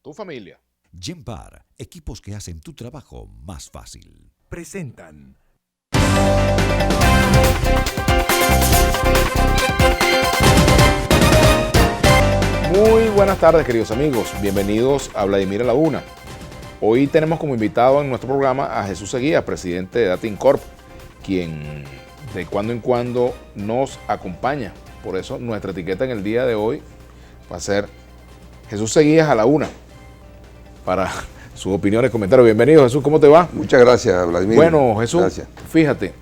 tu familia. Genpar, equipos que hacen tu trabajo más fácil. Presentan. Muy buenas tardes, queridos amigos. Bienvenidos a Vladimir a la Una. Hoy tenemos como invitado en nuestro programa a Jesús Seguía, presidente de Data Incorp, quien de cuando en cuando nos acompaña. Por eso nuestra etiqueta en el día de hoy va a ser Jesús Seguías a la Una, para sus opiniones, comentarios. Bienvenido, Jesús, ¿cómo te va? Muchas gracias, Vladimir. Bueno, Jesús, gracias. Fíjate,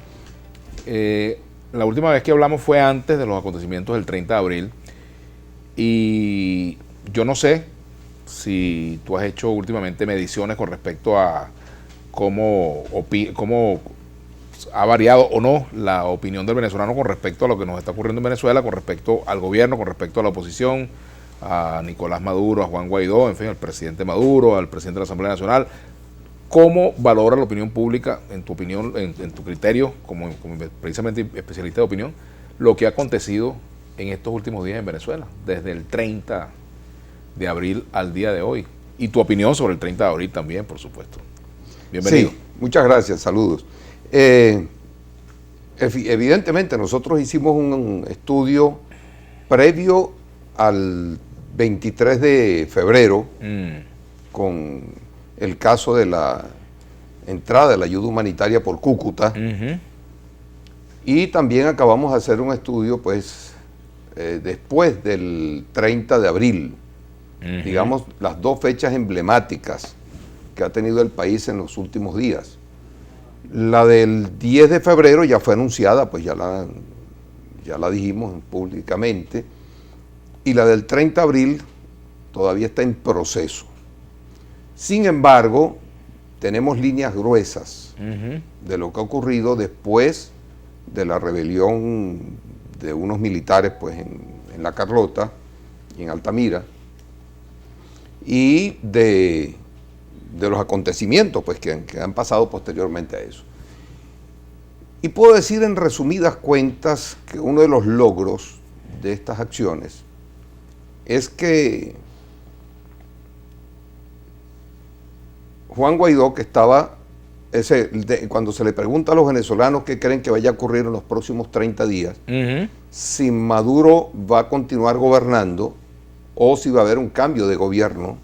la última vez que hablamos fue antes de los acontecimientos del 30 de abril y yo no sé si tú has hecho últimamente mediciones con respecto a cómo ha variado o no la opinión del venezolano con respecto a lo que nos está ocurriendo en Venezuela, con respecto al gobierno, con respecto a la oposición, a Nicolás Maduro, a Juan Guaidó, en fin, al presidente Maduro, al presidente de la Asamblea Nacional. ¿Cómo valora la opinión pública, en tu opinión, en tu criterio, como precisamente especialista de opinión, lo que ha acontecido en estos últimos días en Venezuela, desde el 30 de abril al día de hoy? Y tu opinión sobre el 30 de abril también, por supuesto. Bienvenido. Sí, muchas gracias, saludos. Evidentemente nosotros hicimos un estudio previo al 23 de febrero con el caso de la entrada de la ayuda humanitaria por Cúcuta, y también acabamos de hacer un estudio pues después del 30 de abril, digamos las dos fechas emblemáticas que ha tenido el país en los últimos días. La del 10 de febrero ya fue anunciada, pues ya la dijimos públicamente, y la del 30 de abril todavía está en proceso. Sin embargo, tenemos líneas gruesas de lo que ha ocurrido después de la rebelión de unos militares pues, en La Carlota y en Altamira, y de los acontecimientos pues, que han pasado posteriormente a eso. Y puedo decir en resumidas cuentas que uno de los logros de estas acciones es que Juan Guaidó, que estaba, cuando se le pregunta a los venezolanos qué creen que vaya a ocurrir en los próximos 30 días, si Maduro va a continuar gobernando o si va a haber un cambio de gobierno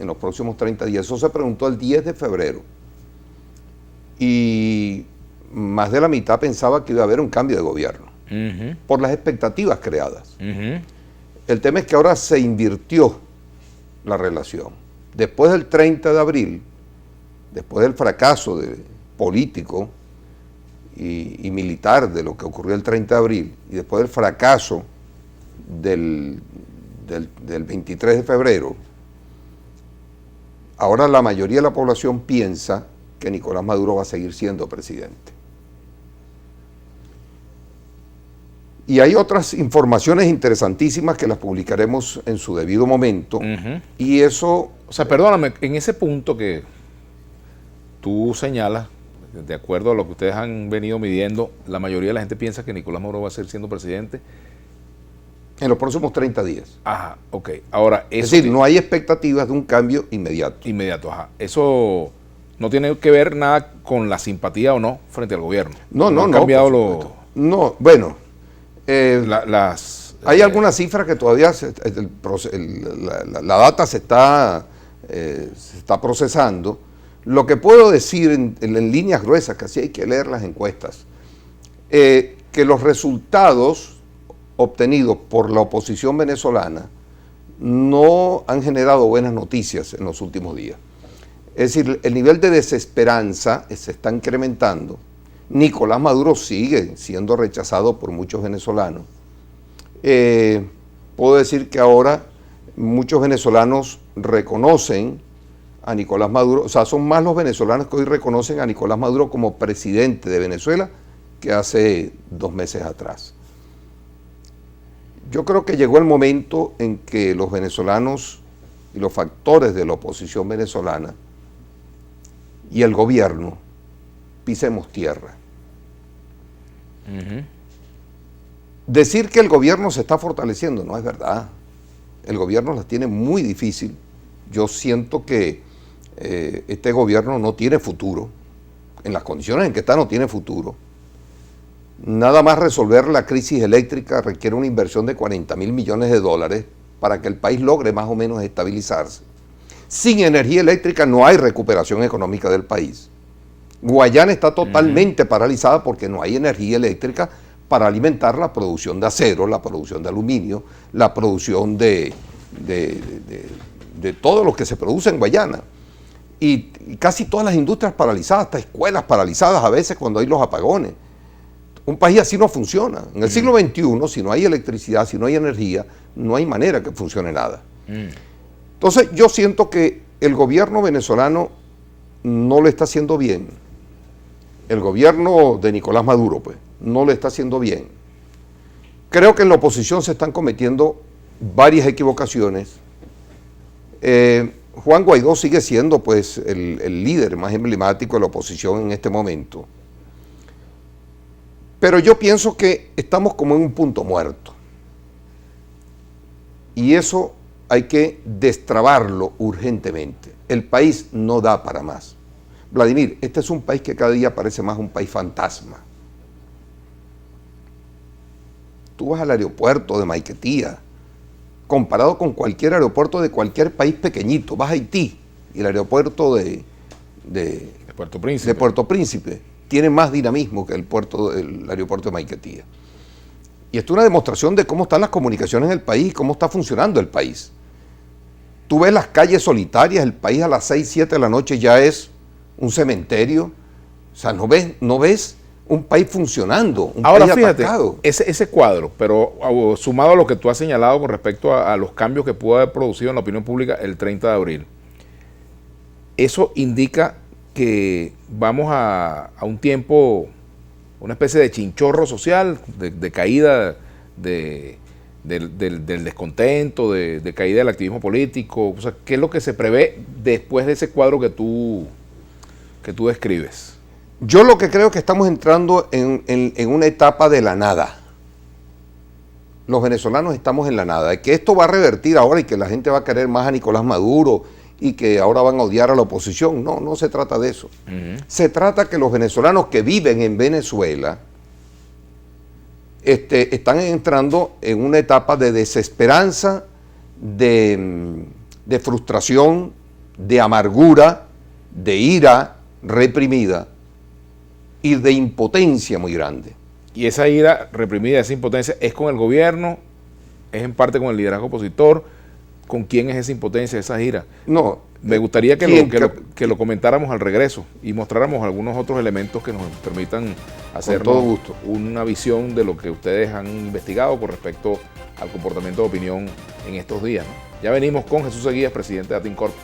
en los próximos 30 días. Eso se preguntó el 10 de febrero. Y más de la mitad pensaba que iba a haber un cambio de gobierno por las expectativas creadas. El tema es que ahora se invirtió la relación. Después del 30 de abril, después del fracaso político y militar de lo que ocurrió el 30 de abril, y después del fracaso del 23 de febrero, ahora la mayoría de la población piensa que Nicolás Maduro va a seguir siendo presidente. Y hay otras informaciones interesantísimas que las publicaremos en su debido momento. Y eso... O sea, perdóname, en ese punto que tú señalas, de acuerdo a lo que ustedes han venido midiendo, la mayoría de la gente piensa que Nicolás Maduro va a seguir siendo presidente en los próximos 30 días. Ajá, ok. Ahora, eso es decir, no hay expectativas de un cambio inmediato. Inmediato, ajá. Eso no tiene que ver nada con la simpatía o no frente al gobierno. No. Han cambiado No, bueno. Hay algunas cifras que todavía la data se está procesando. Lo que puedo decir en líneas gruesas, que así hay que leer las encuestas, que los resultados obtenidos por la oposición venezolana no han generado buenas noticias en los últimos días. Es decir, el nivel de desesperanza se está incrementando. Nicolás Maduro sigue siendo rechazado por muchos venezolanos. Puedo decir que ahora muchos venezolanos reconocen a Nicolás Maduro, o sea, son más los venezolanos que hoy reconocen a Nicolás Maduro como presidente de Venezuela que hace 2 meses atrás. Yo creo que llegó el momento en que los venezolanos y los factores de la oposición venezolana y el gobierno pisemos tierra. Decir que el gobierno se está fortaleciendo no es verdad. El gobierno la tiene muy difícil Yo siento que este gobierno no tiene futuro. En las condiciones en que está no tiene futuro. Nada más resolver la crisis eléctrica requiere una inversión de 40.000 millones de dólares para que el país logre más o menos estabilizarse. Sin energía eléctrica no hay recuperación económica del país. Guayana está totalmente paralizada porque no hay energía eléctrica para alimentar la producción de acero, la producción de aluminio, la producción de todo lo que se produce en Guayana. Y casi todas las industrias paralizadas, hasta escuelas paralizadas a veces cuando hay los apagones. Un país así no funciona. En el siglo XXI, si no hay electricidad, si no hay energía, no hay manera que funcione nada. Entonces yo siento que el gobierno venezolano no lo está haciendo bien. El gobierno de Nicolás Maduro, pues, no lo está haciendo bien. Creo que en la oposición se están cometiendo varias equivocaciones. Juan Guaidó sigue siendo, pues, el líder más emblemático de la oposición en este momento. Pero yo pienso que estamos como en un punto muerto. Y eso hay que destrabarlo urgentemente. El país no da para más. Vladimir, este es un país que cada día parece más un país fantasma. Tú vas al aeropuerto de Maiquetía, comparado con cualquier aeropuerto de cualquier país pequeñito, vas a Haití y el aeropuerto de Puerto Príncipe tiene más dinamismo que el aeropuerto de Maiquetía. Y esto es una demostración de cómo están las comunicaciones en el país y cómo está funcionando el país. Tú ves las calles solitarias, el país a las 6, 7 de la noche ya es un cementerio. O sea, no ves un país funcionando, un Ahora, país fíjate, atacado. ese cuadro, pero sumado a lo que tú has señalado con respecto a los cambios que pudo haber producido en la opinión pública el 30 de abril, eso indica que vamos a un tiempo, una especie de chinchorro social, de caída del descontento, de caída del activismo político. O sea, ¿qué es lo que se prevé después de ese cuadro que tú describes? Yo lo que creo es que estamos entrando en una etapa de la nada. Los venezolanos estamos en la nada. Que esto va a revertir ahora y que la gente va a querer más a Nicolás Maduro y que ahora van a odiar a la oposición. No, no se trata de eso. Se trata que los venezolanos que viven en Venezuela están entrando en una etapa de desesperanza, de frustración, de amargura, de ira reprimida y de impotencia muy grande. Y esa ira reprimida, esa impotencia, ¿es con el gobierno? ¿Es en parte con el liderazgo opositor? ¿Con quién es esa impotencia, esa ira? No. Me gustaría que lo comentáramos al regreso y mostráramos algunos otros elementos que nos permitan hacer una visión de lo que ustedes han investigado con respecto al comportamiento de opinión en estos días, ¿no? Ya venimos con Jesús Seguías, presidente de Atincorp.